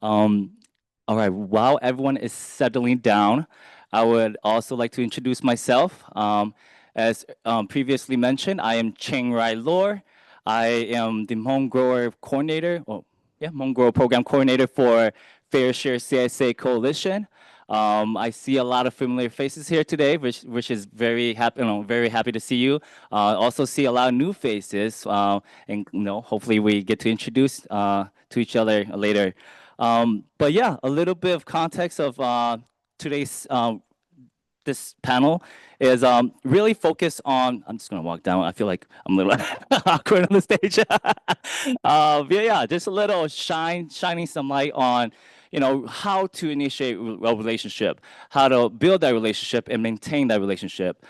Um, all right, while everyone is settling down, I would also like to introduce myself. As previously mentioned, I am Cheng Rai Lor. I am the Hmong Grower Coordinator, Hmong Grower Program Coordinator for FairShare CSA Coalition. I see a lot of familiar faces here today, which is very happy, very happy to see you. Also see a lot of new faces, and hopefully we get to introduce to each other later. But yeah, a little bit of context of today's this panel is really focused on. I'm just gonna walk down. I feel like I'm a little awkward on the stage. Yeah, just a little shining some light on, how to initiate a relationship, how to build that relationship and maintain that relationship.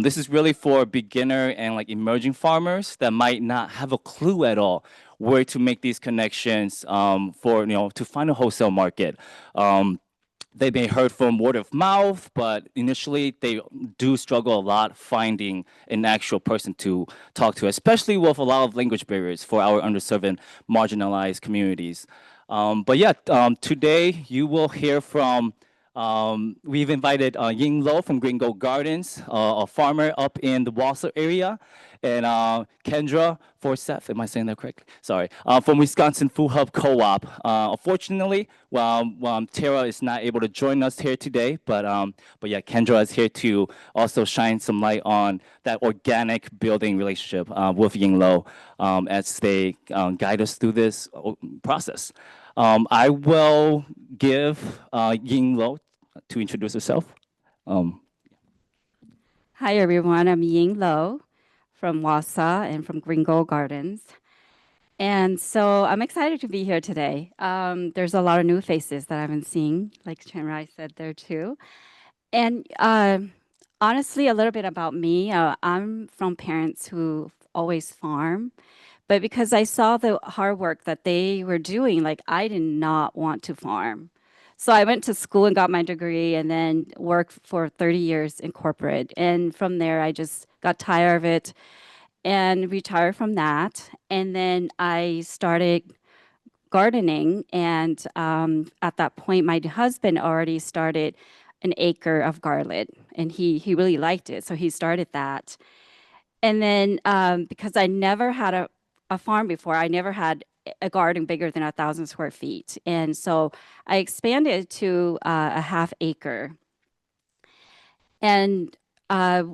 This is really for beginner and like emerging farmers that might not have a clue at all where to make these connections for to find a wholesale market. They may heard from word of mouth, but initially they do struggle a lot finding an actual person to talk to, especially with a lot of language barriers for our underserved and marginalized communities. But yeah, today you will hear from, we've invited Ying from GreenGold Gardens, a farmer up in the Wausau area, and Kendra Forseth, am I saying that correctly? Sorry, from Wisconsin Food Hub Co-op. Unfortunately, Tara is not able to join us here today, but yeah, Kendra is here to also shine some light on that organic building relationship with Ying as they guide us through this process. I will give Ying to introduce herself. Um, Hi, everyone. I'm Ying from Wausau and from GreenGold Gardens. And so I'm excited to be here today. There's a lot of new faces that I haven't seen, like Chen Rai said there too. And honestly, a little bit about me. I'm from parents who always farm, but because I saw the hard work that they were doing, like I did not want to farm. So I went to school and got my degree and then worked for 30 years in corporate. And from there, I just got tired of it and retired from that. And then I started gardening. And at that point, my husband already started an acre of garlic and he really liked it. So he started that. And then because I never had a farm before, I never had a garden bigger than 1,000 square feet. And so I expanded to a half acre. And uh,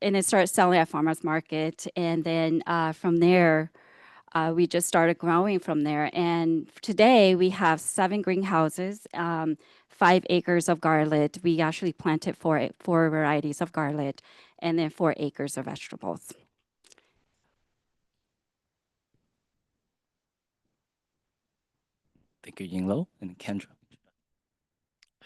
and it started selling at farmers market. And then from there, we just started growing from there. And today we have 7 greenhouses, 5 acres of garlic. We actually planted four varieties of garlic, and then 4 acres of vegetables. Thank you, Ying and Kendra.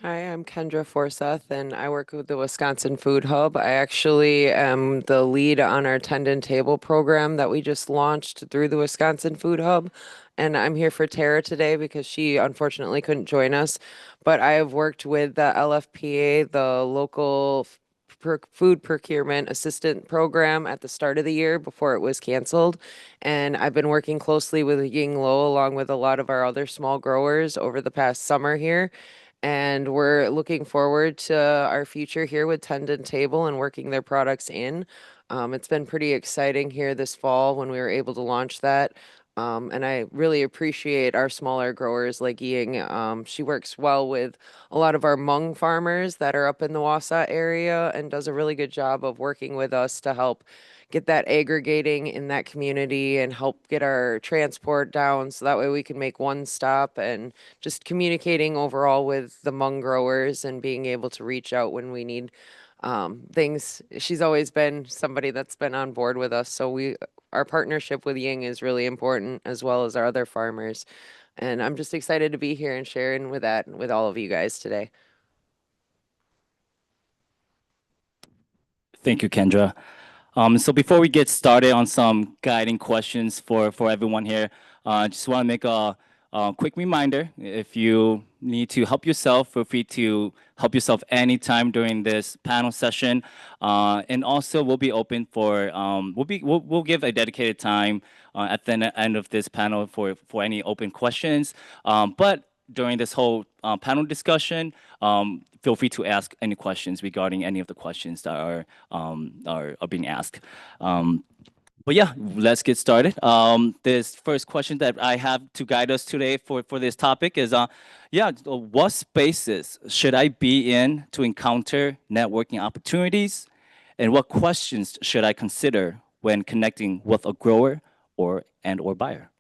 Hi, I'm Kendra Forseth, and I work with the Wisconsin Food Hub. I actually am the lead on our Tendon Table program that we just launched through the Wisconsin Food Hub. And I'm here for Tara today because she unfortunately couldn't join us. But I have worked with the LFPA, the local food procurement assistant program at the start of the year before it was canceled. And I've been working closely with Ying along with a lot of our other small growers over the past summer here. And we're looking forward to our future here with Tendon Table and working their products in. It's been pretty exciting here this fall when we were able to launch that. And I really appreciate our smaller growers like Ying. She works well with a lot of our Hmong farmers that are up in the Wausau area and does a really good job of working with us to help get that aggregating in that community and help get our transport down so that way we can make one stop and just communicating overall with the Hmong growers and being able to reach out when we need things. She's always been somebody that's been on board with us. So our partnership with Ying is really important as well as our other farmers. And I'm just excited to be here and sharing with that with all of you guys today. Thank you, Kendra. So before we get started on some guiding questions for everyone here, I just want to make a quick reminder. If you need to help yourself, feel free to help yourself anytime during this panel session. And also we'll be open for, we'll give a dedicated time at the end of this panel for any open questions. But during this whole panel discussion, feel free to ask any questions regarding any of the questions that are being asked. But yeah, let's get started. This first question that I have to guide us today for this topic is, what spaces should I be in to encounter networking opportunities, and what questions should I consider when connecting with a grower or buyer?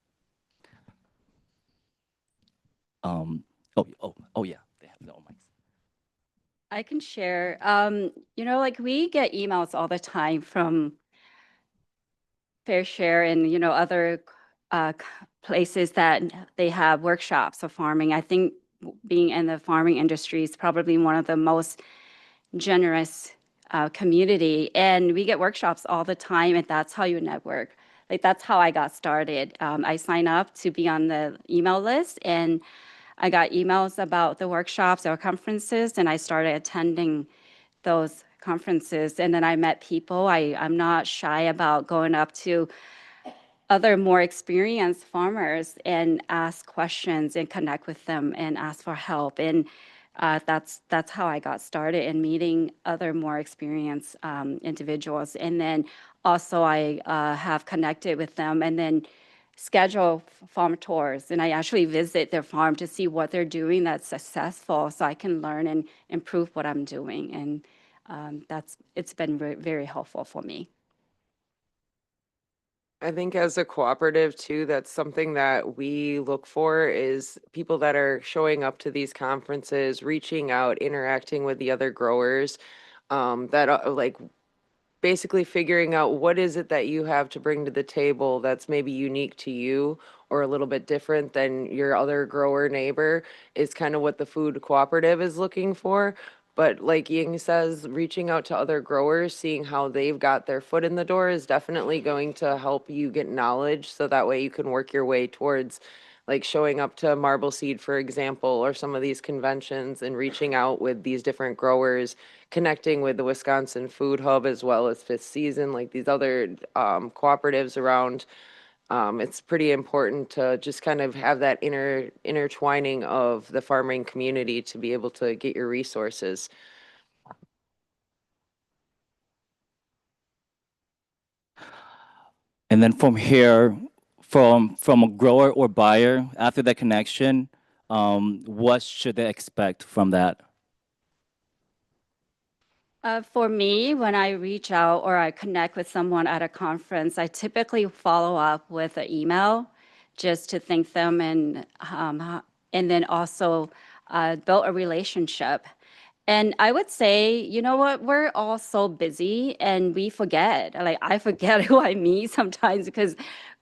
Yeah, they have no mics. I can share. Like we get emails all the time from FairShare and other places that they have workshops of farming. I think being in the farming industry is probably one of the most generous community, and we get workshops all the time, and that's how you network. Like that's how I got started. I signed up to be on the email list, and I got emails about the workshops or conferences, and I started attending those conferences. And then I met people. I'm not shy about going up to other more experienced farmers and ask questions and connect with them and ask for help. And that's how I got started in meeting other more experienced individuals. And then also I have connected with them and then schedule farm tours. And I actually visit their farm to see what they're doing that's successful so I can learn and improve what I'm doing. And it's been very helpful for me. I think as a cooperative too, that's something that we look for is people that are showing up to these conferences, reaching out, interacting with the other growers, that like basically figuring out what is it that you have to bring to the table that's maybe unique to you or a little bit different than your other grower neighbor is kind of what the food cooperative is looking for. But like Ying says, reaching out to other growers, seeing how they've got their foot in the door is definitely going to help you get knowledge so that way you can work your way towards like showing up to Marble Seed, for example, or some of these conventions and reaching out with these different growers, connecting with the Wisconsin Food Hub as well as Fifth Season, like these other cooperatives around. It's pretty important to just kind of have that intertwining of the farming community to be able to get your resources. And then from here, from a grower or buyer, after that connection, what should they expect from that? For me, when I reach out or I connect with someone at a conference, I typically follow up with an email just to thank them and then also build a relationship. And I would say, you know what, we're all so busy and we forget. Like I forget who I meet sometimes because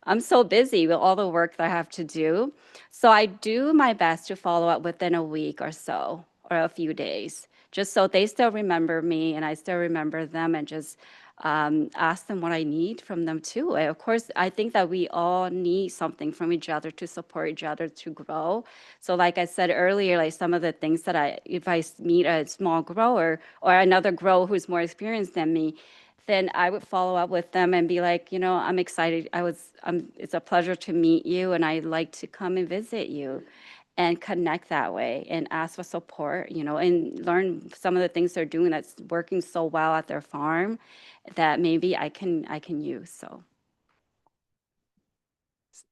I'm so busy with all the work that I have to do. So I do my best to follow up within a week or so or a few days, just so they still remember me and I still remember them and just ask them what I need from them too. And of course, I think that we all need something from each other to support each other to grow. So like I said earlier, like some of the things that if I meet a small grower or another grower who's more experienced than me, then I would follow up with them and be like, I'm excited. It's a pleasure to meet you, and I'd like to come and visit you, and connect that way, and ask for support, and learn some of the things they're doing that's working so well at their farm, that maybe I can use. So.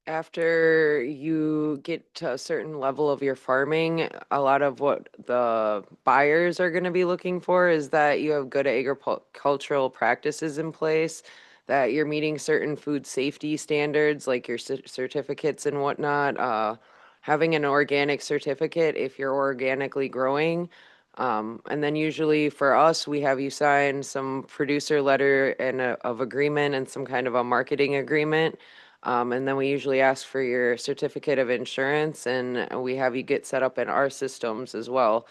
After you get to a certain level of your farming, a lot of what the buyers are going to be looking for is that you have good agricultural practices in place, that you're meeting certain food safety standards like your certificates and whatnot, having an organic certificate if you're organically growing. And then usually for us, we have you sign some producer letter and of agreement and some kind of a marketing agreement. And then we usually ask for your certificate of insurance and we have you get set up in our systems as well.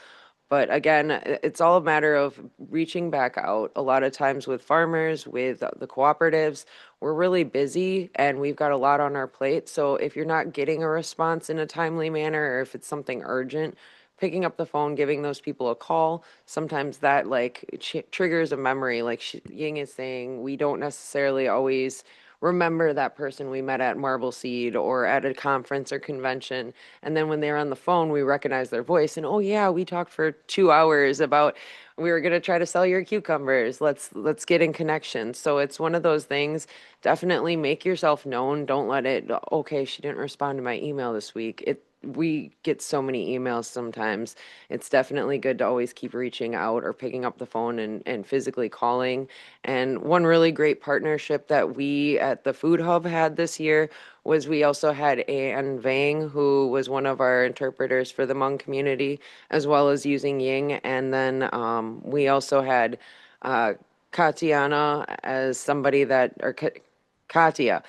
But again, it's all a matter of reaching back out. A lot of times with farmers, with the cooperatives, we're really busy and we've got a lot on our plate. So if you're not getting a response in a timely manner or if it's something urgent, picking up the phone, giving those people a call, sometimes that like triggers a memory. Like Ying is saying, we don't necessarily always remember that person we met at Marble Seed or at a conference or convention. And then when they're on the phone, we recognize their voice and, oh yeah, we talked for 2 hours about we were going to try to sell your cucumbers. Let's get in connection. So it's one of those things. Definitely make yourself known. Don't let it, okay, she didn't respond to my email this week. We get so many emails sometimes. It's definitely good to always keep reaching out or picking up the phone and physically calling. And one really great partnership that we at the Food Hub had this year was we also had Ann Vang, who was one of our interpreters for the Hmong community, as well as using Ying. And then we also had uh, Katiana as somebody that, or Katia,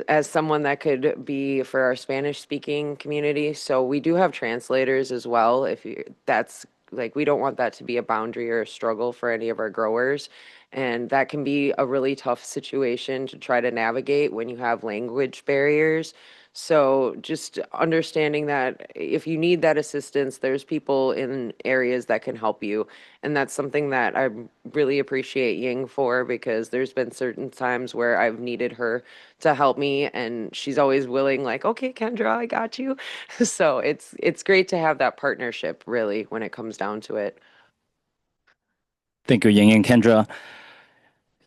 as someone that could be for our Spanish speaking community. So we do have translators as well. If you, that's like, we don't want that to be a boundary or a struggle for any of our growers. And that can be a really tough situation to try to navigate when you have language barriers. So just understanding that if you need that assistance, there's people in areas that can help you. And that's something that I really appreciate Ying for, because there's been certain times where I've needed her to help me and she's always willing, like, okay, Kendra, I got you. So it's great to have that partnership really when it comes down to it. Thank you, Ying and Kendra.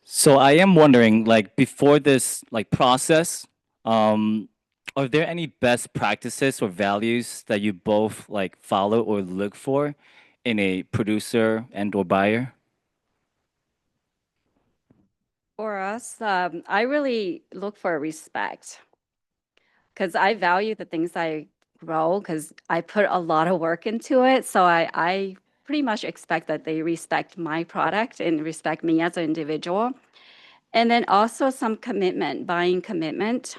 So I am wondering, like, before this like process, um, are there any best practices or values that you both like follow or look for in a producer and or buyer? For us, I really look for respect because I value the things I grow because I put a lot of work into it. So I pretty much expect that they respect my product and respect me as an individual. And then also some commitment, buying commitment,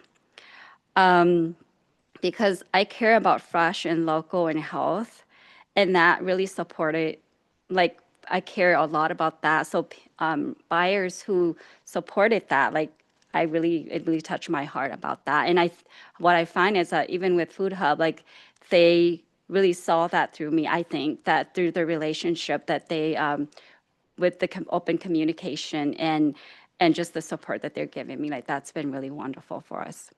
because I care about fresh and local and health, and that really supported, like, I care a lot about that. So buyers who supported that, like, it really touched my heart about that. And what I find is that even with Food Hub, like, they really saw that through me. I think that through the relationship that they, with the open communication and just the support that they're giving me, like, that's been really wonderful for us.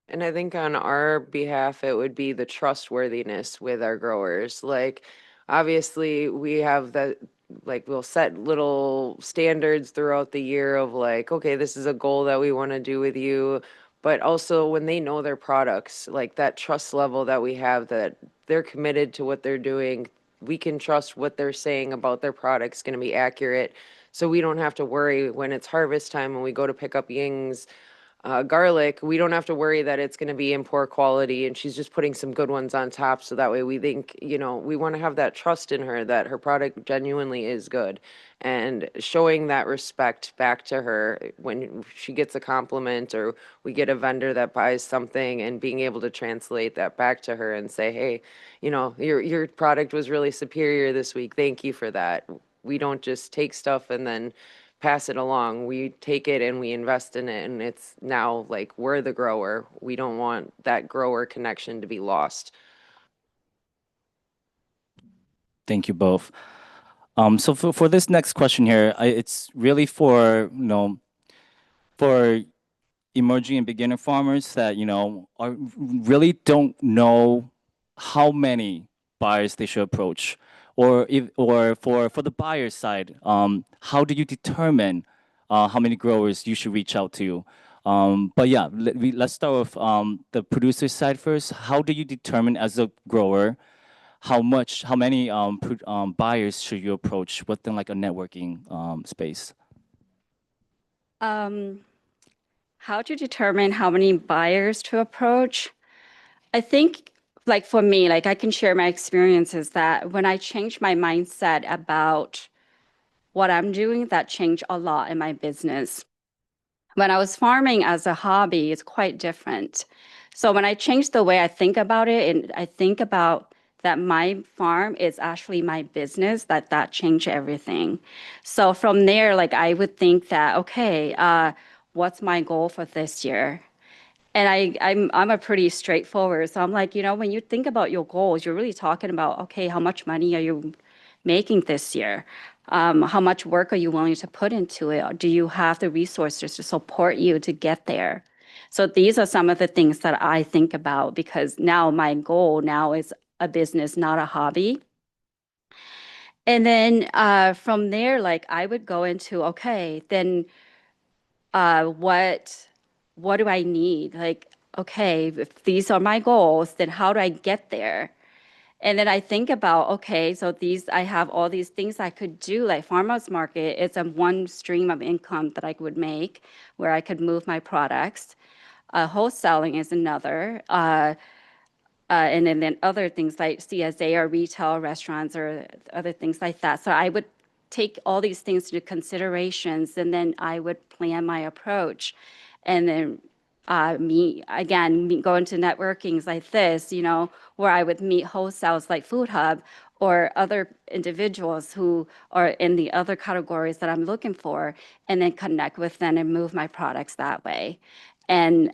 And I think on our behalf, it would be the trustworthiness with our growers. Like, obviously, we have that, like, we'll set little standards throughout the year of, like, okay, this is a goal that we want to do with you. But also, when they know their products, like that trust level that we have, that they're committed to what they're doing, we can trust what they're saying about their products going to be accurate. So we don't have to worry when it's harvest time and we go to pick up Ying's garlic, we don't have to worry that it's going to be in poor quality and she's just putting some good ones on top. So that way we think, you know, we want to have that trust in her that her product genuinely is good, and showing that respect back to her when she gets a compliment or we get a vendor that buys something, and being able to translate that back to her and say, hey, you know, your product was really superior this week. Thank you for that. We don't just take stuff and then pass it along. We take it and we invest in it, and it's now like we're the grower. We don't want that grower connection to be lost. Thank you both. So for this next question here, it's really for, you know, for emerging and beginner farmers that, you know, are really don't know how many buyers they should approach, or if, or for the buyer side, how do you determine how many growers you should reach out to? But yeah, let's start with the producer side first. How do you determine as a grower how many buyers should you approach within like a networking space? Um, how to determine how many buyers to approach? I think, like, for me, like, I can share my experiences that when I changed my mindset about what I'm doing, that changed a lot in my business. When I was farming as a hobby, it's quite different. So when I changed the way I think about it, and I think about that my farm is actually my business, that changed everything. So from there, like, I would think that, okay, what's my goal for this year? And I'm a pretty straightforward. So I'm like, you know, when you think about your goals, you're really talking about, okay, how much money are you making this year? How much work are you willing to put into it? Do you have the resources to support you to get there? So these are some of the things that I think about, because now my goal now is a business, not a hobby. And then from there, like I would go into, okay, then what do I need? Like, okay, if these are my goals, then how do I get there? And then I think about, okay, so I have all these things I could do, like farmers market. It's a one stream of income that I would make where I could move my products. Wholesaling is another. And then other things like CSA or retail restaurants or other things like that. So I would take all these things into considerations, and then I would plan my approach. And then go into networkings like this, where I would meet wholesales like Food Hub or other individuals who are in the other categories that I'm looking for, and then connect with them and move my products that way. And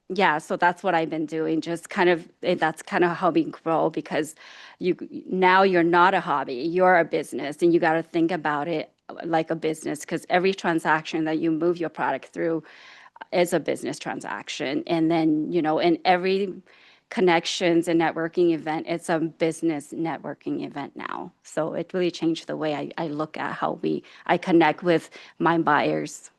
yeah, so that's what I've been doing. Just kind of that's kind of how we grow, because you're not a hobby, you're a business, and you got to think about it like a business, because every transaction that you move your product through is a business transaction. And then, in every connections and networking event, it's a business networking event now. So it really changed the way I look at how I connect with my buyers.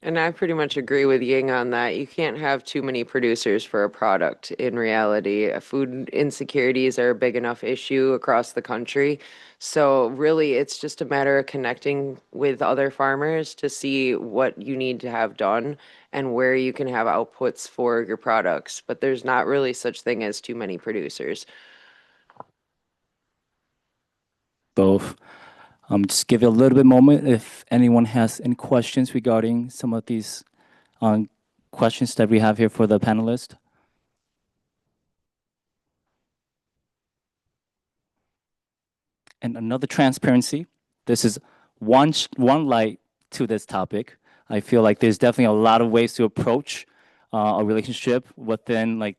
And I pretty much agree with Ying on that. You can't have too many producers for a product in reality. Food insecurities are a big enough issue across the country. So really, it's just a matter of connecting with other farmers to see what you need to have done and where you can have outputs for your products. But there's not really such thing as too many producers. Both. Just give it a little bit moment if anyone has any questions regarding some of these questions that we have here for the panelists. And another transparency. This is one light to this topic. I feel like there's definitely a lot of ways to approach a relationship within like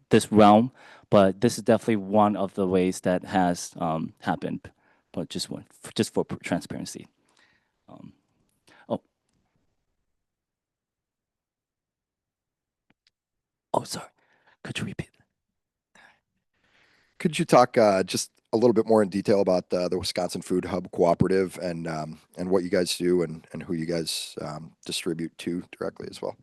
this realm, but this is definitely one of the ways that has happened. But just for transparency. Oh, oh, sorry. Could you repeat? Could you talk just a little bit more in detail about the Wisconsin Food Hub Cooperative and what you guys do and who you guys distribute to directly as well?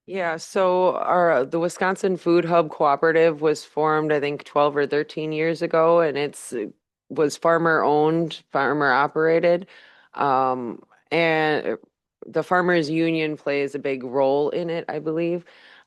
Yeah, so the Wisconsin Food Hub Cooperative was formed, I think, 12 or 13 years ago, and was farmer owned, farmer operated. And the farmers union plays a big role in it, I believe.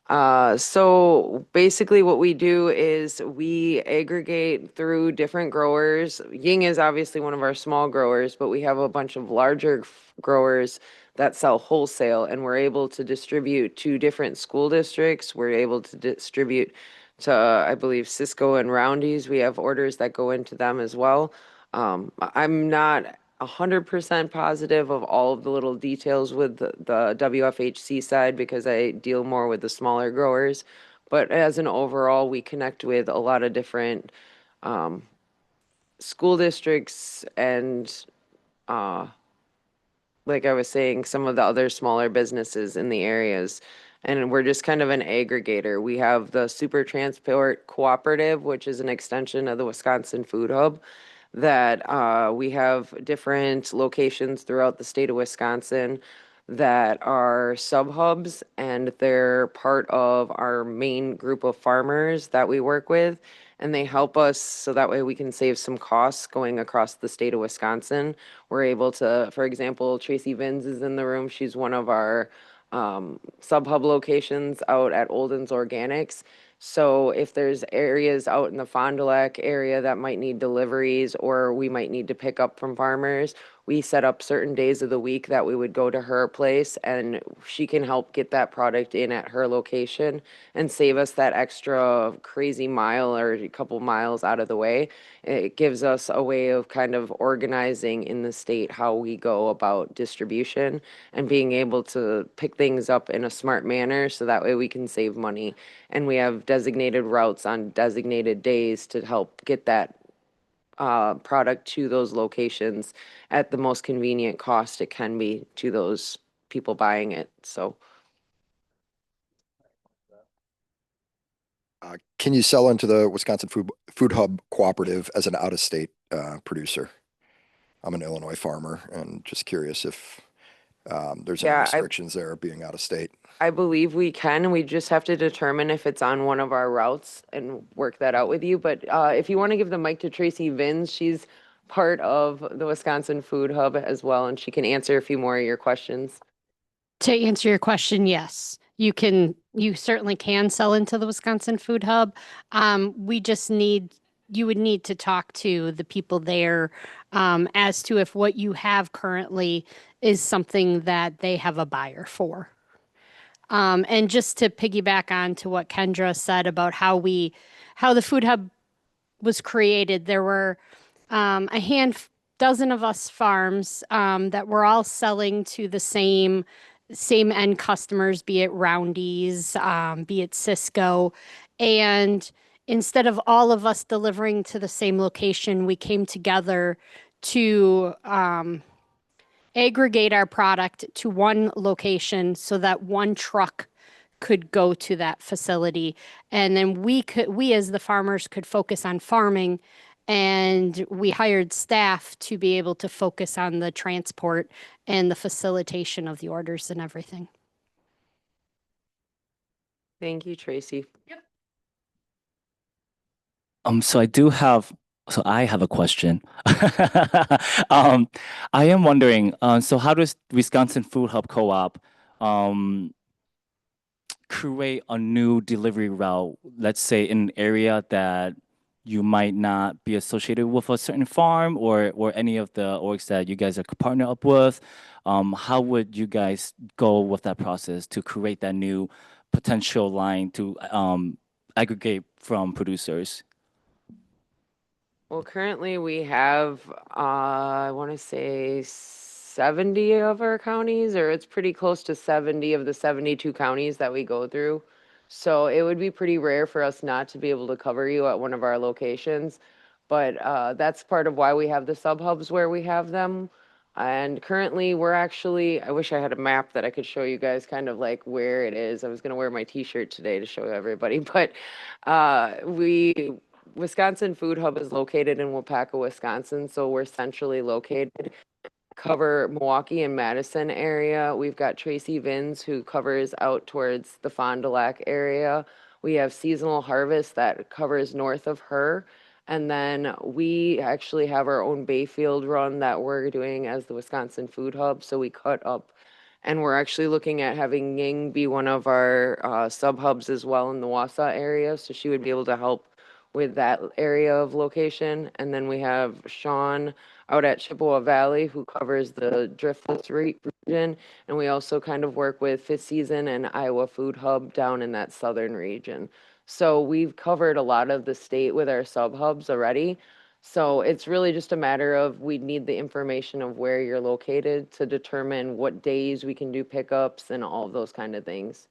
So basically what we do is we aggregate through different growers. Ying is obviously one of our small growers, but we have a bunch of larger growers that sell wholesale, and we're able to distribute to different school districts. We're able to distribute to, I believe, Cisco and Roundy's. We have orders that go into them as well. I'm not 100% positive of all of the little details with the WFHC side because I deal more with the smaller growers. But as an overall, we connect with a lot of different school districts and like I was saying, some of the other smaller businesses in the areas. And we're just kind of an aggregator. We have the Super Transport Cooperative, which is an extension of the Wisconsin Food Hub, that we have different locations throughout the state of Wisconsin that are sub hubs, and they're part of our main group of farmers that we work with. And they help us so that way we can save some costs going across the state of Wisconsin. We're able to, for example, Tracy Vins is in the room. She's one of our sub hub locations out at Olden's Organics. So if there's areas out in the Fond du Lac area that might need deliveries or we might need to pick up from farmers, we set up certain days of the week that we would go to her place and she can help get that product in at her location and save us that extra crazy mile or a couple miles out of the way. It gives us a way of kind of organizing in the state how we go about distribution and being able to pick things up in a smart manner so that way we can save money. And we have designated routes on designated days to help get that product to those locations at the most convenient cost it can be to those people buying it. So Can you sell into the Wisconsin Food Hub Cooperative as an out-of-state producer? I'm an Illinois farmer and just curious if there's any yeah, restrictions there being out of state. I believe we can. We just have to determine if it's on one of our routes and work that out with you. But if you want to give the mic to Tracy Vins, she's part of the Wisconsin Food Hub as well, and she can answer a few more of your questions. To answer your question, yes, you certainly can sell into the Wisconsin Food Hub. You would need to talk to the people there as to if what you have currently is something that they have a buyer for. And just to piggyback on to what Kendra said about how the Food Hub was created, there were a dozen of us farms that were all selling to the same end customers, be it Roundy's, be it Cisco. And instead of all of us delivering to the same location, we came together to aggregate our product to one location so that one truck could go to that facility. And then we as the farmers could focus on farming, and we hired staff to be able to focus on the transport and the facilitation of the orders and everything. Thank you, Tracy. So I have a question. I am wondering, so how does Wisconsin Food Hub Co-op create a new delivery route, let's say in an area that you might not be associated with a certain farm or any of the orgs that you guys are partner up with? How would you guys go with that process to create that new potential line to aggregate from producers? Well, currently we have, I want to say 70 of our counties, or it's pretty close to 70 of the 72 counties that we go through. So it would be pretty rare for us not to be able to cover you at one of our locations. But that's part of why we have the sub hubs where we have them. And currently we're actually, I wish I had a map that I could show you guys kind of like where it is. I was going to wear my t-shirt today to show everybody, but Wisconsin Food Hub is located in Waupaca, Wisconsin, so we're centrally located. Cover Milwaukee and Madison area. We've got Tracy Vins who covers out towards the Fond du Lac area. We have Seasonal Harvest that covers north of her. And then we actually have our own Bayfield run that we're doing as the Wisconsin Food Hub. So we cut up, and we're actually looking at having Ying be one of our sub hubs as well in the Wausau area. So she would be able to help with that area of location. And then we have Sean out at Chippewa Valley who covers the Driftless region. And we also kind of work with Fifth Season and Iowa Food Hub down in that southern region. So we've covered a lot of the state with our sub hubs already. So it's really just a matter of we need the information of where you're located to determine what days we can do pickups and all of those kind of things.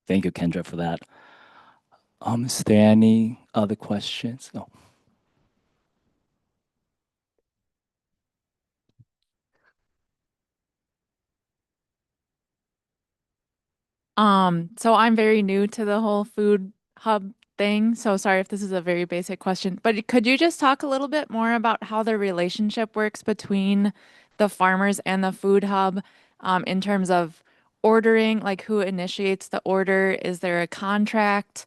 Thank you, Kendra, for that. Is there any other questions? No. So I'm very new to the whole food hub thing, so sorry if this is a very basic question, but could you just talk a little bit more about how the relationship works between the farmers and the food hub, in terms of ordering, like who initiates the order? Is there a contract,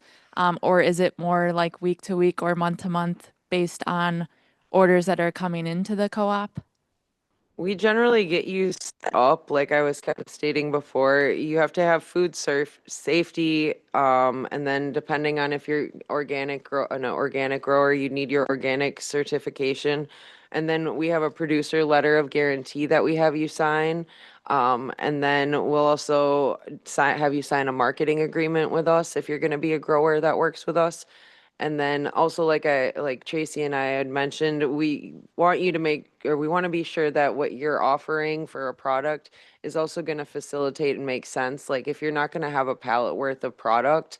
or is it more like week to week or month to month based on orders that are coming into the co-op? We generally get you set up, like I was kind of stating before, you have to have safety, and then depending on if you're an organic grower, you need your organic certification. And then we have a producer letter of guarantee that we have you sign. And then we'll also have you sign a marketing agreement with us if you're going to be a grower that works with us. And then also, like Tracy and I had mentioned, we want to be sure that what you're offering for a product is also going to facilitate and make sense. Like if you're not going to have a pallet worth of product,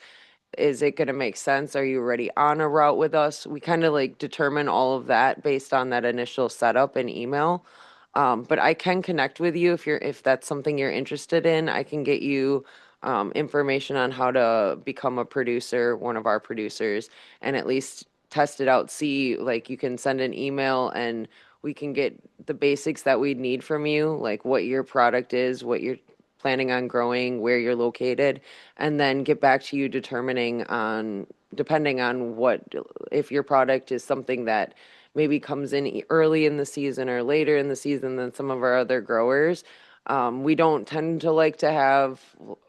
Is it going to make sense? Are you already on a route with us? We kind of like determine all of that based on that initial setup and email. But I can connect with you if that's something you're interested in. I can get you information on how to become a producer, one of our producers, and at least test it out. See, like you can send an email and we can get the basics that we'd need from you, like what your product is, what you're planning on growing, where you're located, and then get back to you depending on if your product is something that maybe comes in early in the season or later in the season than some of our other growers. We don't tend to like to have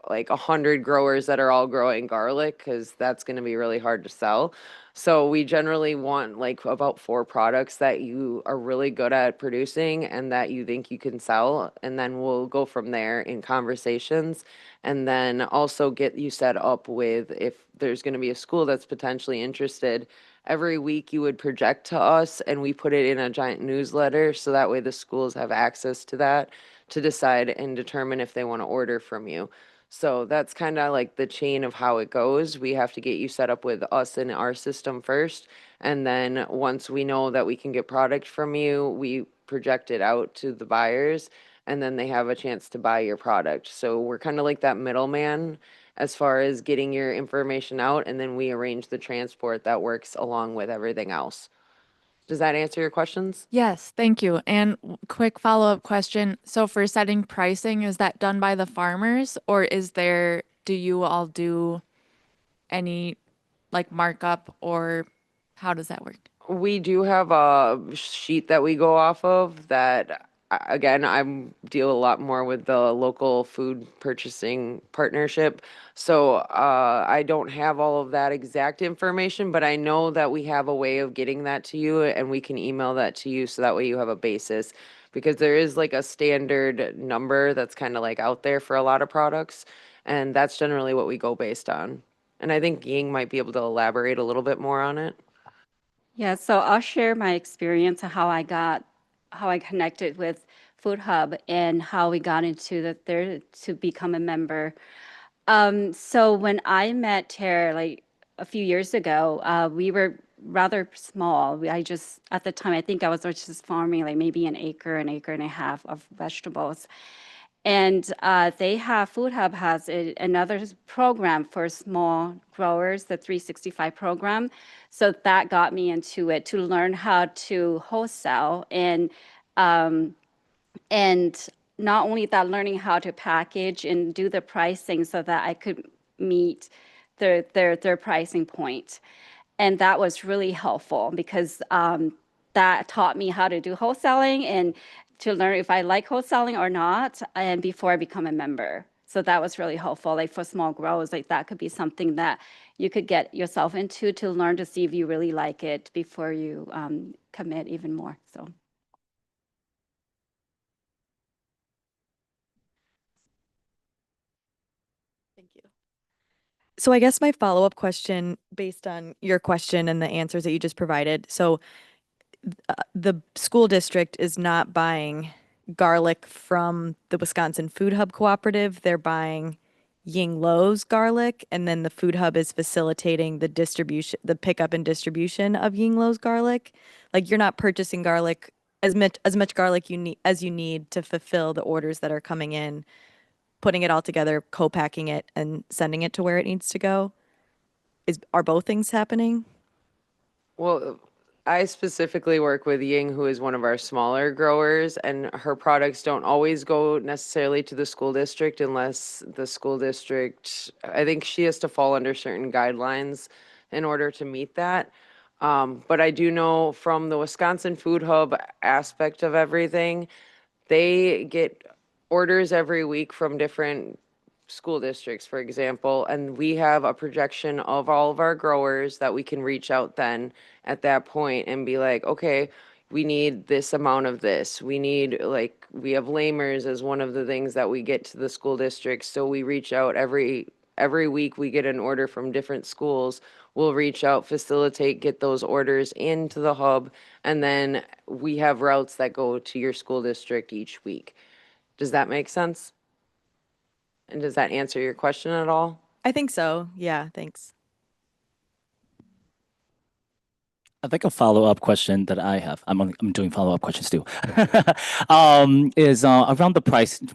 like 100 growers that are all growing garlic because that's going to be really hard to sell. So we generally want like about 4 products that you are really good at producing and that you think you can sell. And then we'll go from there in conversations and then also get you set up with if there's going to be a school that's potentially interested. Every week you would project to us and we put it in a giant newsletter so that way the schools have access to that to decide and determine if they want to order from you. So that's kind of like the chain of how it goes. We have to get you set up with us in our system first. And then once we know that we can get product from you, we project it out to the buyers and then they have a chance to buy your product. So we're kind of like that middleman as far as getting your information out and then we arrange the transport that works along with everything else. Does that answer your questions? Yes, thank you. And quick follow-up question. So for setting pricing, is that done by the farmers or do you all do any like markup or how does that work? We do have a sheet that we go off of that, again, I deal a lot more with the local food purchasing partnership. So I don't have all of that exact information, but I know that we have a way of getting that to you and we can email that to you so that way you have a basis. Because there is like a standard number that's kind of like out there for a lot of products. And that's generally what we go based on. And I think Ying might be able to elaborate a little bit more on it. Yeah, so I'll share my experience of how I connected with Food Hub and how we got into there to become a member. So when I met Tara like a few years ago, we were rather small. At the time, I think I was just farming like maybe an acre and a half of vegetables. And Food Hub has another program for small growers, the 365 program. So that got me into it to learn how to wholesale and not only that, learning how to package and do the pricing so that I could meet their pricing point. And that was really helpful because that taught me how to do wholesaling and to learn if I like wholesaling or not, and before I become a member. So that was really helpful. Like for small growers, like that could be something that you could get yourself into to learn to see if you really like it before you commit even more. So. Thank you. So I guess my follow-up question based on your question and the answers that you just provided. So the school district is not buying garlic from the Wisconsin Food Hub Cooperative. They're buying Ying Lo's garlic, and then the Food Hub is facilitating the pickup and distribution of Ying Lo's garlic. Like you're not purchasing garlic as much garlic you need to fulfill the orders that are coming in, putting it all together, co-packing it, and sending it to where it needs to go. Are both things happening? Well, I specifically work with Ying, who is one of our smaller growers, and her products don't always go necessarily to the school district unless the school district, I think she has to fall under certain guidelines in order to meet that. But I do know from the Wisconsin Food Hub aspect of everything, they get orders every week from different school districts, for example, and we have a projection of all of our growers that we can reach out then at that point and be like, okay, we need this amount of this. We have lamers as one of the things that we get to the school districts. So we reach out every week we get an order from different schools. We'll reach out, facilitate, get those orders into the hub, and then we have routes that go to your school district each week. Does that make sense? And does that answer your question at all? I think so. Yeah, thanks. I think a follow-up question that I have, I'm doing follow-up questions too, is around the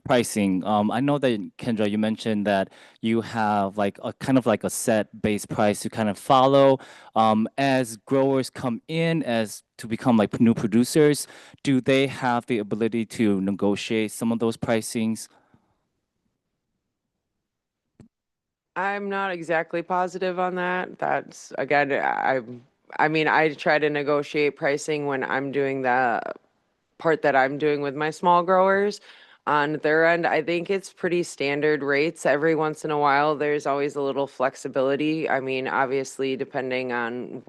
pricing. I know that Kendra, you mentioned that you have like a kind of like a set base price to kind of follow. As growers come in as to become like new producers, do they have the ability to negotiate some of those pricings? I'm not exactly positive on that. That's again, I mean, I try to negotiate pricing when I'm doing the part that I'm doing with my small growers. On their end, I think it's pretty standard rates. Every once in a while, there's always a little flexibility. I mean, obviously, depending on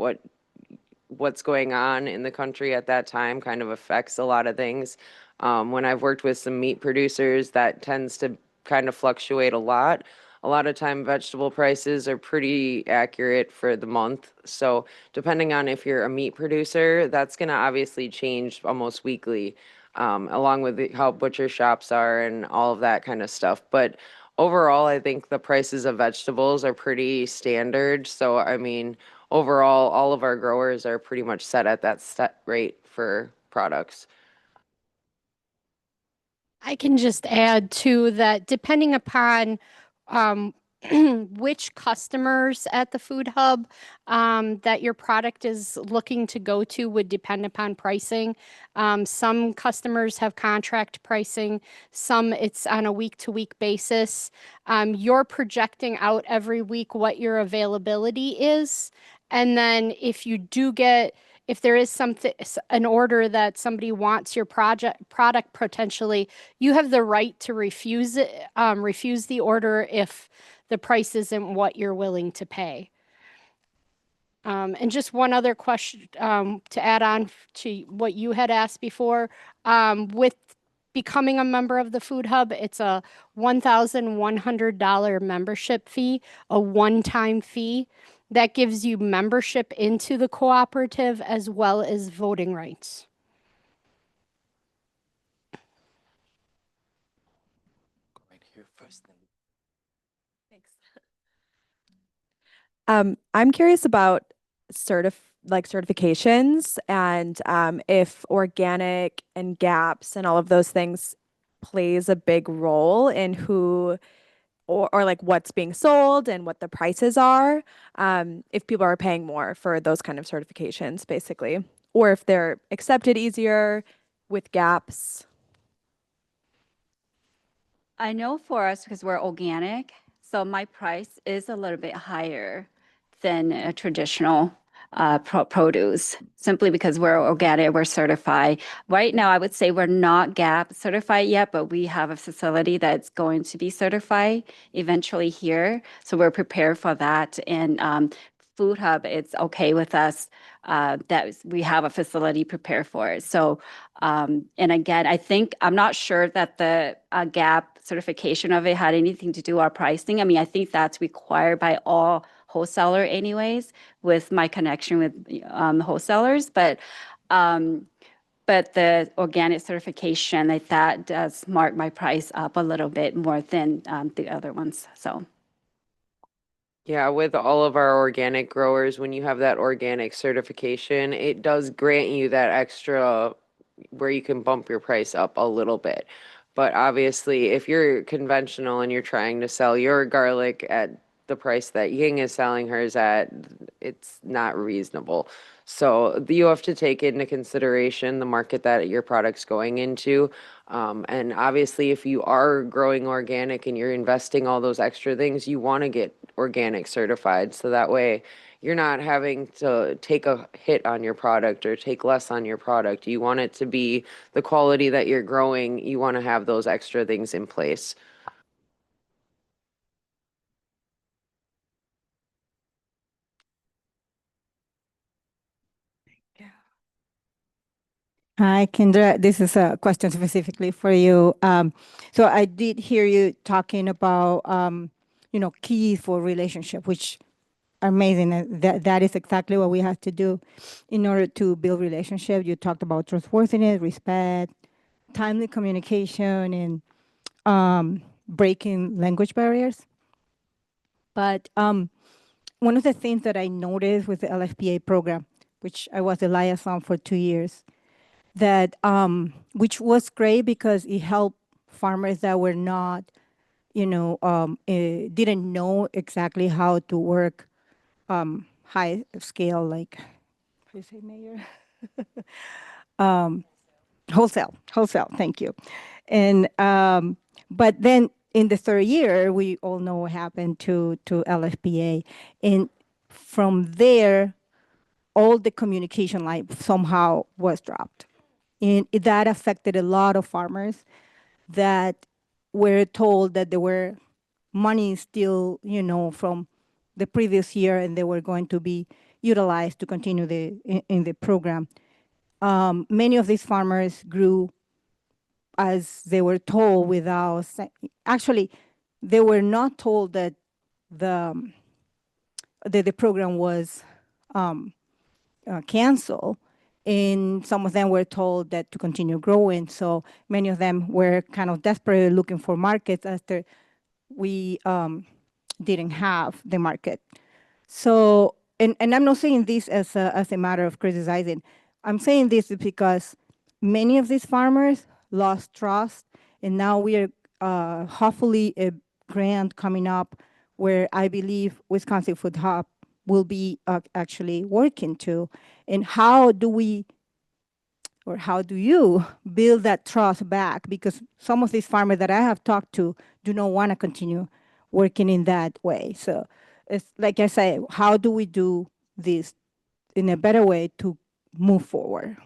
what's going on in the country at that time kind of affects a lot of things. When I've worked with some meat producers, that tends to kind of fluctuate a lot. A lot of time, vegetable prices are pretty accurate for the month. So, depending on if you're a meat producer, that's going to obviously change almost weekly, along with how butcher shops are and all of that kind of stuff. But overall, I think the prices of vegetables are pretty standard. So, I mean, overall, all of our growers are pretty much set at that set rate for products. I can just add to that, depending upon um, which customers at the food hub that your product is looking to go to would depend upon pricing. Some customers have contract pricing, some it's on a week-to-week basis. You're projecting out every week what your availability is. And then if there is an order that somebody wants your product potentially, you have the right to refuse the order if the price isn't what you're willing to pay. And just one other question to add on to what you had asked before. With becoming a member of the Food Hub, it's a $1,100 membership fee, a one-time fee that gives you membership into the cooperative as well as voting rights. Right here first. Thanks. I'm curious about certifications and if organic and gaps and all of those things plays a big role in who or like what's being sold and what the prices are, if people are paying more for those kind of certifications, basically, or if they're accepted easier with gaps. I know for us, because we're organic, so my price is a little bit higher than a traditional produce, simply because we're organic, we're certified. Right now, I would say we're not GAP certified yet, but we have a facility that's going to be certified eventually here. So we're prepared for that. And Food Hub, it's okay with us that we have a facility prepared for it. So, and again, I'm not sure that the GAP certification of it had anything to do with our pricing. I mean, I think that's required by all wholesaler anyways, with my connection with wholesalers. But the organic certification, that does mark my price up a little bit more than the other ones. So. Yeah, with all of our organic growers, when you have that organic certification, it does grant you that extra where you can bump your price up a little bit. But obviously, if you're conventional and you're trying to sell your garlic at the price that Ying is selling hers at, it's not reasonable. So you have to take into consideration the market that your product's going into. And obviously, if you are growing organic and you're investing all those extra things, you want to get organic certified. So that way you're not having to take a hit on your product or take less on your product. You want it to be the quality that you're growing. You want to have those extra things in place. Hi, Kendra. This is a question specifically for you. So I did hear you talking about, keys for relationship, which are amazing. That is exactly what we have to do in order to build relationship. You talked about trustworthiness, respect, timely communication, and breaking language barriers. But one of the things that I noticed with the LFPA program which I was the liaison for 2 years, that which was great because it helped farmers that were not, didn't know exactly how to work high scale, like, how do you say, Mayor? Wholesale. Thank you. And but then in the third year, we all know what happened to LFPA, and from there, all the communication line somehow was dropped, and that affected a lot of farmers that were told that there were money still, from the previous year, and they were going to be utilized to continue in the program. Many of these farmers grew as they were told without, actually, they were not told that the the program was canceled, and some of them were told that to continue growing. So many of them were kind of desperately looking for markets after we didn't have the market. So, and I'm not saying this as a matter of criticizing. I'm saying this because many of these farmers lost trust, and now we are hopefully a grant coming up where I believe Wisconsin Food Hub will be actually working to. And how do we, or how do you build that trust back? Because some of these farmers that I have talked to do not want to continue working in that way. So it's like I say, how do we do this in a better way to move forward?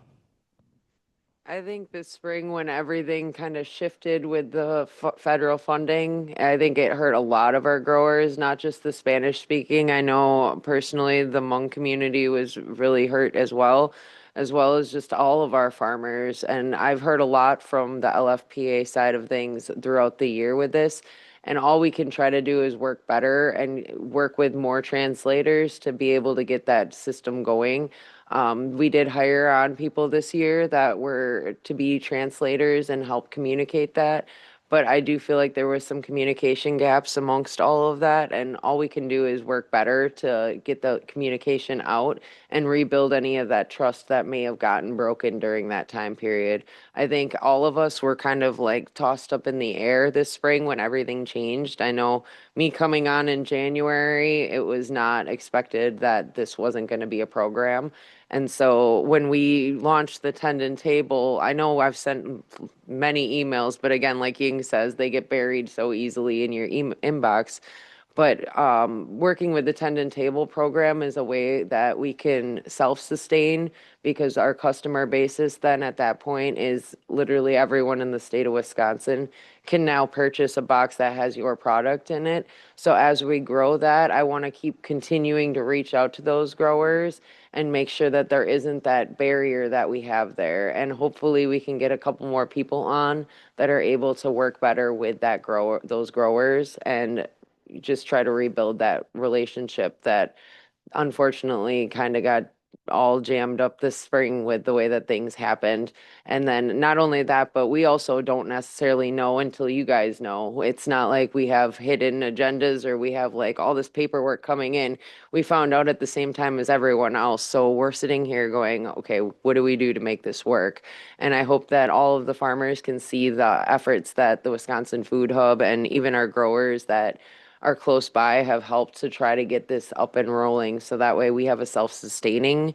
I think this spring, when everything kind of shifted with the federal funding, I think it hurt a lot of our growers, not just the Spanish speaking. I know personally the Hmong community was really hurt as well as just all of our farmers. And I've heard a lot from the LFPA side of things throughout the year with this. And all we can try to do is work better and work with more translators to be able to get that system going. We did hire on people this year that were to be translators and help communicate that. But I do feel like there was some communication gaps amongst all of that, and all we can do is work better to get the communication out and rebuild any of that trust that may have gotten broken during that time period. I think all of us were kind of like tossed up in the air this spring when everything changed. I know me coming on in January, it was not expected that this wasn't going to be a program. And so when we launched the tendon table, I know I've sent many emails, but again, like Ying says, they get buried so easily in your inbox. But working with the tendon table program is a way that we can self-sustain, because our customer basis then at that point is literally everyone in the state of Wisconsin can now purchase a box that has your product in it. So as we grow that, I want to keep continuing to reach out to those growers and make sure that there isn't that barrier that we have there. And hopefully we can get a couple more people on that are able to work better with that those growers, and just try to rebuild that relationship that unfortunately kind of got all jammed up this spring with the way that things happened. And then not only that, but we also don't necessarily know until you guys know. It's not like we have hidden agendas or we have like all this paperwork coming in. We found out at the same time as everyone else. So we're sitting here going, okay, what do we do to make this work? And I hope that all of the farmers can see the efforts that the Wisconsin Food Hub and even our growers that are close by have helped to try to get this up and rolling, so that way we have a self-sustaining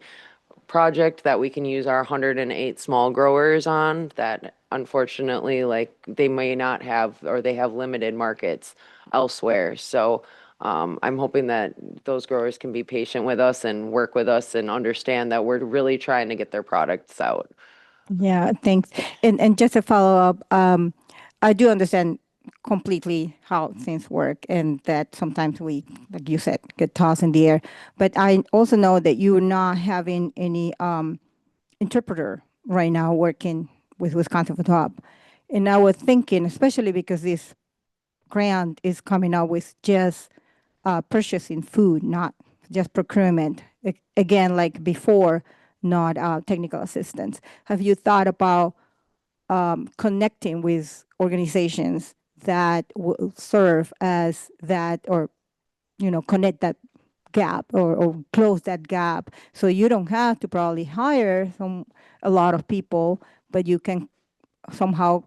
project that we can use our 108 small growers on that unfortunately, like, they may not have, or they have limited markets elsewhere. So I'm hoping that those growers can be patient with us and work with us and understand that we're really trying to get their products out. Yeah, thanks. And just a follow up, I do understand completely how things work, and that sometimes we, like you said, get tossed in the air. But I also know that you're not having any interpreter right now working with Wisconsin Food Hub. And I was thinking, especially because this grant is coming out with just purchasing food, not just procurement. Again, like before, not technical assistance. Have you thought about connecting with organizations that will serve as that, or connect that gap or close that gap. So you don't have to probably hire a lot of people, but you can somehow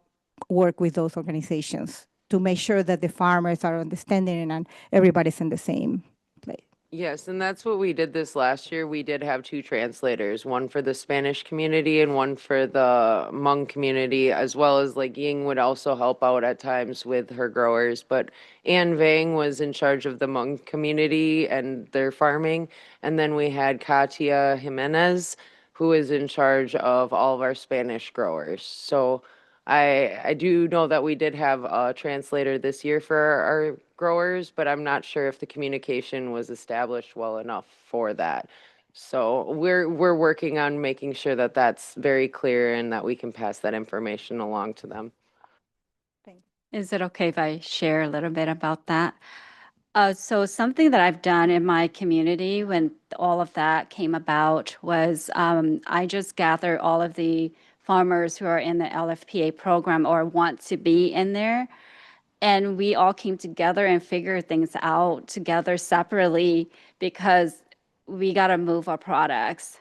work with those organizations to make sure that the farmers are understanding and everybody's in the same place. Yes, and that's what we did this last year. We did have two translators, one for the Spanish community and one for the Hmong community, as well as like Ying would also help out at times with her growers. But Ann Vang was in charge of the Hmong community and their farming. And then we had Katia Jimenez, who is in charge of all of our Spanish growers. So I do know that we did have a translator this year for our growers, but I'm not sure if the communication was established well enough for that. So we're working on making sure that that's very clear and that we can pass that information along to them. Is it okay if I share a little bit about that? So something that I've done in my community when all of that came about was I just gather all of the farmers who are in the LFPA program or want to be in there. And we all came together and figured things out together separately because we got to move our products.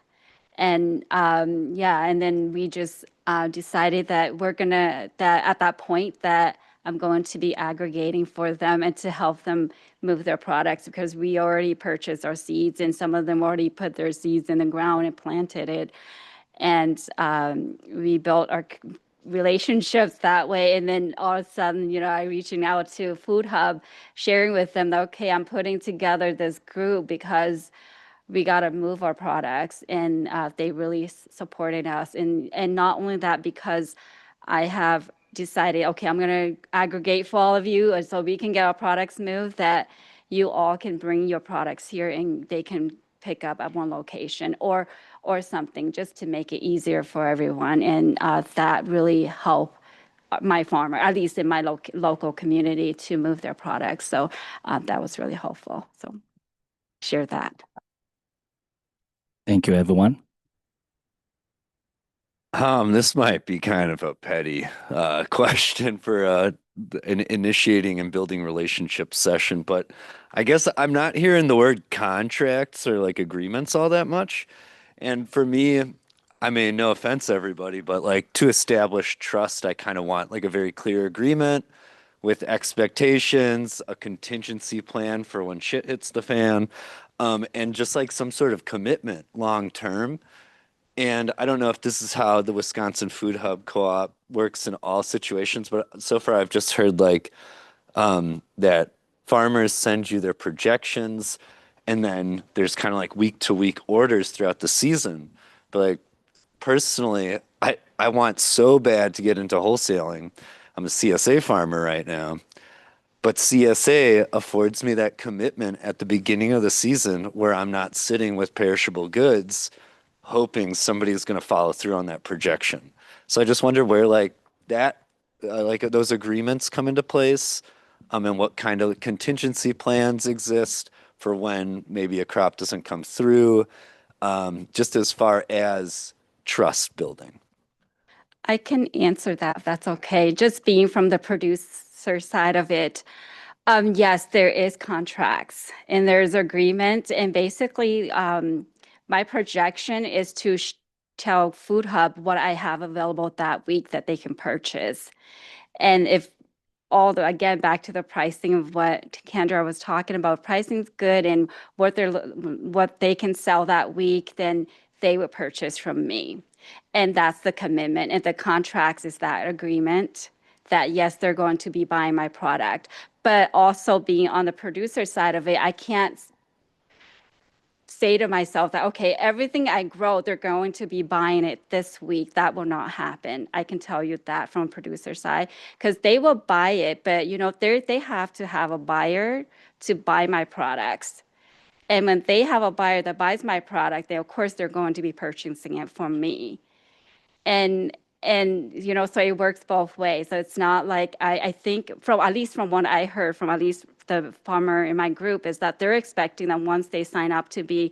And and then we just decided that that at that point that I'm going to be aggregating for them and to help them move their products because we already purchased our seeds and some of them already put their seeds in the ground and planted it. And we built our relationships that way. And then all of a sudden, I reaching out to Food Hub, sharing with them that, okay, I'm putting together this group because we got to move our products, and they really supported us. And not only that, because I have decided, okay, I'm going to aggregate for all of you, and so we can get our products moved, that you all can bring your products here and they can pick up at one location or something, just to make it easier for everyone. And that really helped my farmer, at least in my local community, to move their products. So that was really helpful. So share that. Thank you, everyone. This might be kind of a petty question for an initiating and building relationship session, but I guess I'm not hearing the word contracts or like agreements all that much. And for me, I mean, no offense, everybody, but like to establish trust, I kind of want like a very clear agreement with expectations, a contingency plan for when shit hits the fan, and just like some sort of commitment long term. And I don't know if this is how the Wisconsin Food Hub Co-op works in all situations, but so far I've just heard like that farmers send you their projections, and then there's kind of like week to week orders throughout the season. But like personally, I want so bad to get into wholesaling. I'm a CSA farmer right now, but CSA affords me that commitment at the beginning of the season where I'm not sitting with perishable goods hoping somebody's going to follow through on that projection. So I just wonder where like that, like those agreements come into place, and what kind of contingency plans exist for when maybe a crop doesn't come through, just as far as trust building. I can answer that if that's okay. Just being from the producer side of it, yes, there is contracts and there's agreement, and basically my projection is to tell Food Hub what I have available that week that they can purchase. And if again, back to the pricing of what Kendra was talking about, pricing's good and what they can sell that week, then they would purchase from me. And that's the commitment. And the contracts is that agreement that yes, they're going to be buying my product. But also being on the producer side of it, I can't say to myself that, okay, everything I grow, they're going to be buying it this week. That will not happen. I can tell you that from producer side, because they will buy it, but they have to have a buyer to buy my products. And when they have a buyer that buys my product, of course they're going to be purchasing it from me. And so it works both ways. So it's not like I think at least from what I heard from at least the farmer in my group is that they're expecting that once they sign up to be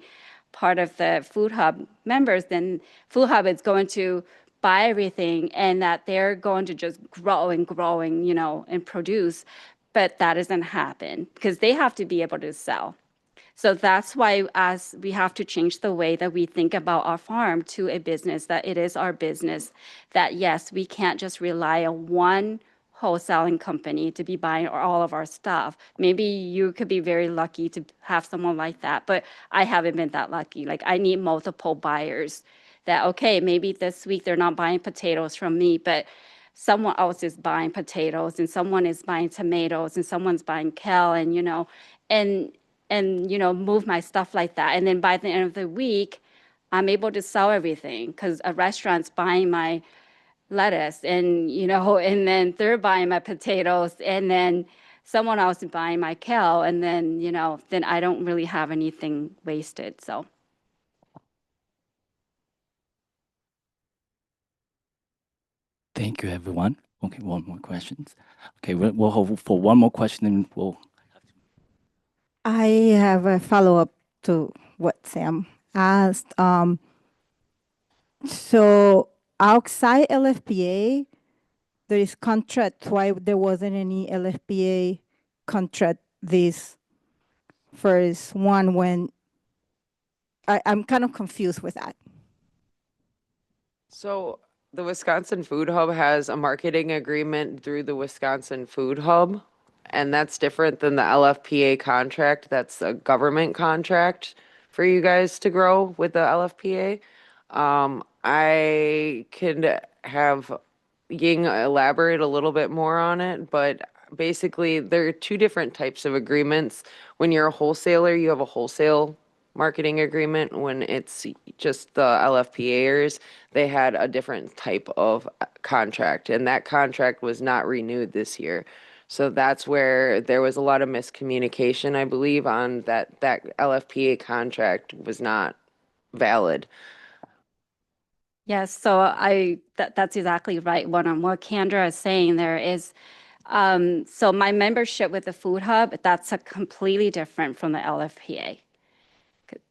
part of the Food Hub members, then Food Hub is going to buy everything and that they're going to just growing, and produce. But that doesn't happen because they have to be able to sell. So that's why as we have to change the way that we think about our farm to a business, that it is our business, that yes, we can't just rely on one wholesaling company to be buying all of our stuff. Maybe you could be very lucky to have someone like that, but I haven't been that lucky. Like I need multiple buyers that, okay, maybe this week they're not buying potatoes from me, but someone else is buying potatoes and someone is buying tomatoes and someone's buying kale and, and move my stuff like that. And then by the end of the week, I'm able to sell everything because a restaurant's buying my lettuce and, and then they're buying my potatoes and then someone else is buying my kale. And then, then I don't really have anything wasted. So. Thank you, everyone. Okay, one more questions. Okay, we'll hold for one more question and we'll. I have a follow-up to what Sam asked. So outside LFPA, there is contract. Why there wasn't any LFPA contract this first one when I'm kind of confused with that. So the Wisconsin Food Hub has a marketing agreement through the Wisconsin Food Hub, and that's different than the LFPA contract. That's a government contract for you guys to grow with the LFPA. I can have Ying elaborate a little bit more on it, but basically there are two different types of agreements. When you're a wholesaler, you have a wholesale marketing agreement. When it's just the LFPAers, they had a different type of contract, and that contract was not renewed this year. So that's where there was a lot of miscommunication, I believe, on that LFPA contract was not valid. Yes, so that's exactly right. What Kendra is saying there is, so my membership with the Food Hub, that's a completely different from the LFPA.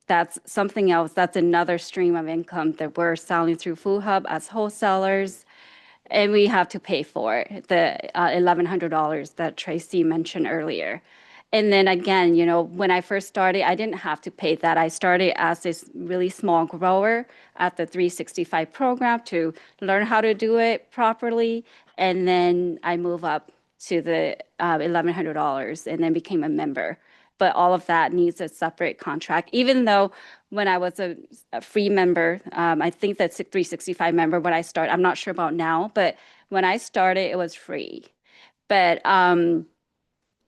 That's something else. That's another stream of income that we're selling through Food Hub as wholesalers, and we have to pay for it, the $1,100 that Tracy mentioned earlier. And then again, when I first started, I didn't have to pay that. I started as this really small grower at the 365 program to learn how to do it properly. And then I moved up to the $1,100 and then became a member. But all of that needs a separate contract, even though when I was a free member, I think that's a 365 member when I started. I'm not sure about now, but when I started, it was free. But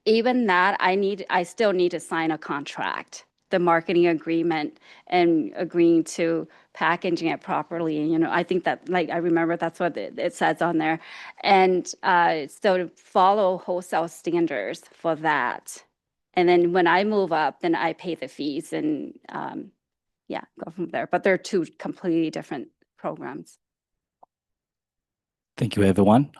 even that, I still need to sign a contract, the marketing agreement, and agreeing to packaging it properly. And, I think that, I remember that's what it says on there. And so to follow wholesale standards for that. And then when I move up, then I pay the fees and, go from there. But they're two completely different programs. Thank you, everyone.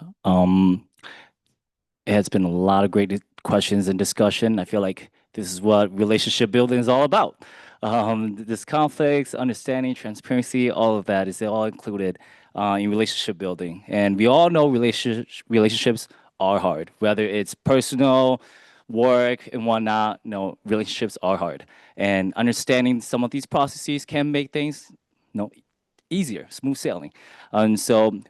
It has been a lot of great questions and discussion. I feel like this is what relationship building is all about. This conflicts, understanding, transparency, all of that is all included in relationship building. And we all know relationships are hard, whether it's personal, work, and whatnot. No, relationships are hard. And understanding some of these processes can make things, easier, smooth sailing. And so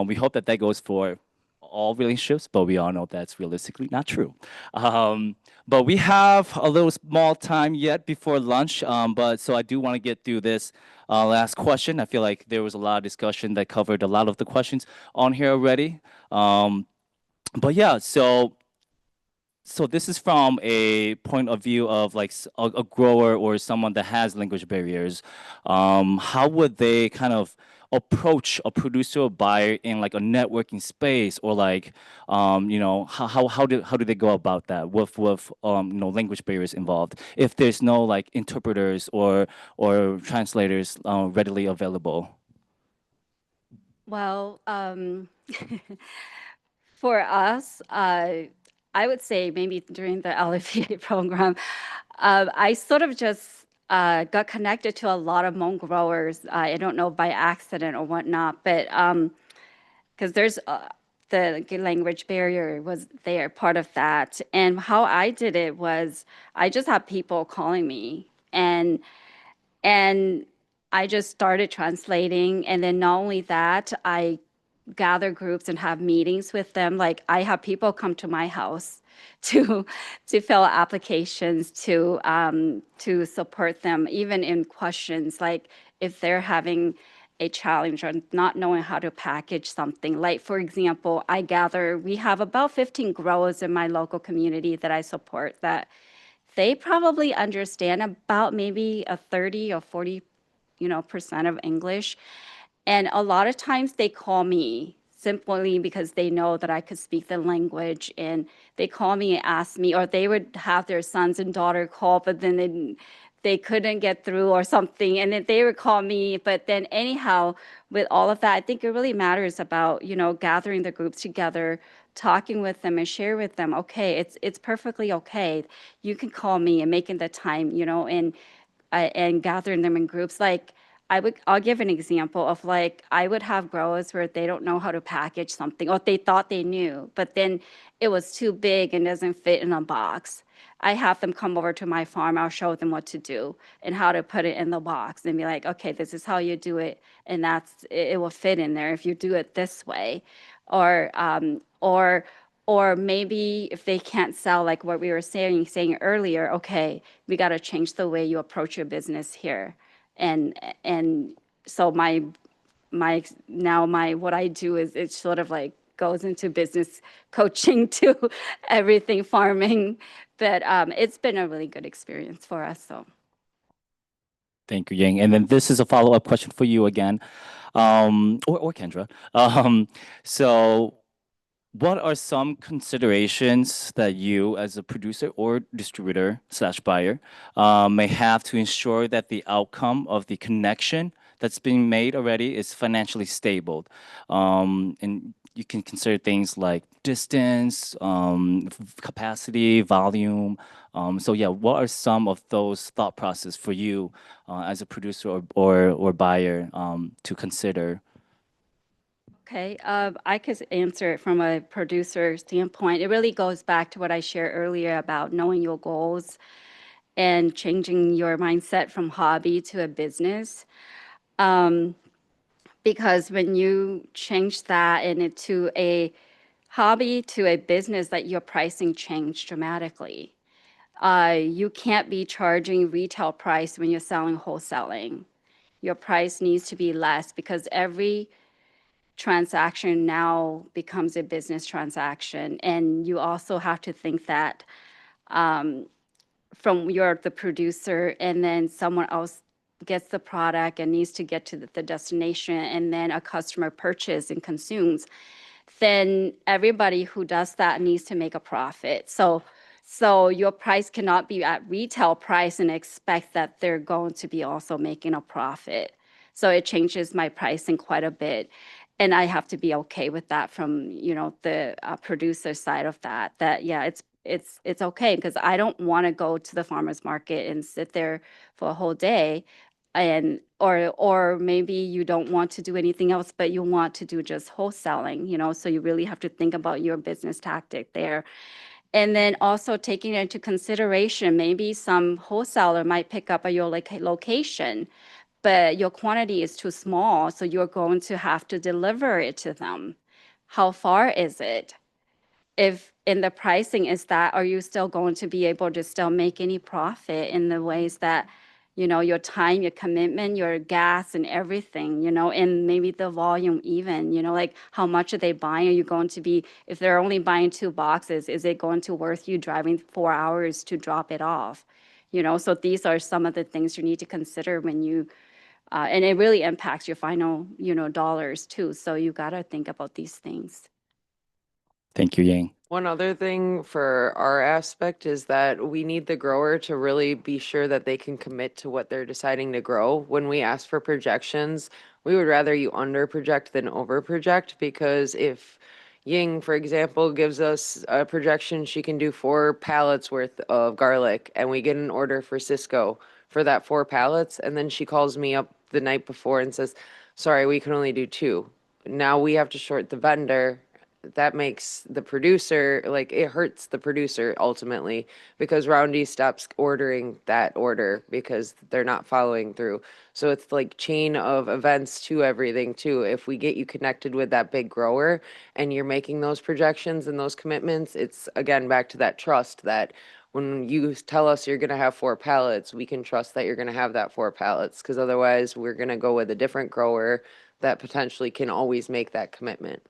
we hope that goes for all relationships, but we all know that's realistically not true. But we have a little small time yet before lunch, but so I do want to get through this last question. I feel like there was a lot of discussion that covered a lot of the questions on here already. But yeah, so this is from a point of view of like a grower or someone that has language barriers. How would they kind of approach a producer or buyer in like a networking space, or like how do they go about that with language barriers involved if there's no like interpreters or translators readily available? Well, for us, I would say maybe during the LFA program, I sort of just got connected to a lot of Hmong growers. I don't know by accident or whatnot, but because there's the language barrier was there, part of that. And how I did it was I just had people calling me and I just started translating. And then not only that, I gather groups and have meetings with them. Like I have people come to my house to fill applications to support them, even in questions like if they're having a challenge or not knowing how to package something. Like for example, we have about 15 growers in my local community that I support that they probably understand about maybe a 30 or 40 percent of English. And a lot of times they call me simply because they know that I could speak the language, and they call me and ask me, or they would have their sons and daughter call, but then they couldn't get through or something, and then they would call me. But then anyhow, with all of that, I think it really matters about, gathering the groups together, talking with them and share with them, okay, it's perfectly okay. You can call me and making the time, and gathering them in groups. Like I'll give an example of like, I would have growers where they don't know how to package something, or they thought they knew, but then it was too big and doesn't fit in a box. I have them come over to my farm. I'll show them what to do and how to put it in the box and be like, okay, this is how you do it. And it will fit in there if you do it this way. Or, or maybe if they can't sell, like what we were saying earlier, okay, we got to change the way you approach your business here. And so what I do is it sort of like goes into business coaching to everything farming, but it's been a really good experience for us. So Thank you, Ying. And then this is a follow-up question for you again, or Kendra. So what are some considerations that you, as a producer or distributor slash buyer, may have to ensure that the outcome of the connection that's being made already is financially stable? And you can consider things like distance, capacity, volume. So yeah, what are some of those thought process for you as a producer or buyer to consider? okay, I could answer it from a producer standpoint. It really goes back to what I shared earlier about knowing your goals and changing your mindset from hobby to a business. Because when you change that into a hobby to a business, that your pricing changed dramatically. You can't be charging retail price when you're selling wholesaling. Your price needs to be less because every transaction now becomes a business transaction. And you also have to think that from you're the producer and then someone else gets the product and needs to get to the destination, and then a customer purchases and consumes, then everybody who does that needs to make a profit. So your price cannot be at retail price and expect that they're going to be also making a profit. So it changes my pricing quite a bit. And I have to be okay with that from, the producer side of that, yeah, it's okay, because I don't want to go to the farmer's market and sit there for a whole day, and or maybe you don't want to do anything else, but you want to do just wholesaling, so you really have to think about your business tactic there. And then also taking into consideration, maybe some wholesaler might pick up at your location, but your quantity is too small, so you're going to have to deliver it to them. How far is it? If in the pricing is that, are you still going to be able to still make any profit in the ways that, your time, your commitment, your gas and everything, and maybe the volume even, like how much are they buying? Are you going to be, if they're only buying 2 boxes, is it going to worth you driving 4 hours to drop it off? So these are some of the things you need to consider when you, and it really impacts your final, dollars too. So you got to think about these things. Thank you, Ying. One other thing for our aspect is that we need the grower to really be sure that they can commit to what they're deciding to grow. When we ask for projections, we would rather you under project than over project, because if Ying, for example, gives us a projection she can do 4 pallets worth of garlic, and we get an order for Cisco for that 4 pallets, and then she calls me up the night before and says, sorry, we can only do 2. Now we have to short the vendor that makes the producer, like, it hurts the producer ultimately, because Roundy stops ordering that order because they're not following through. So it's like chain of events to everything too. If we get you connected with that big grower and you're making those projections and those commitments, it's again back to that trust that when you tell us you're going to have 4 pallets, we can trust that you're going to have that 4 pallets, because otherwise we're going to go with a different grower that potentially can always make that commitment.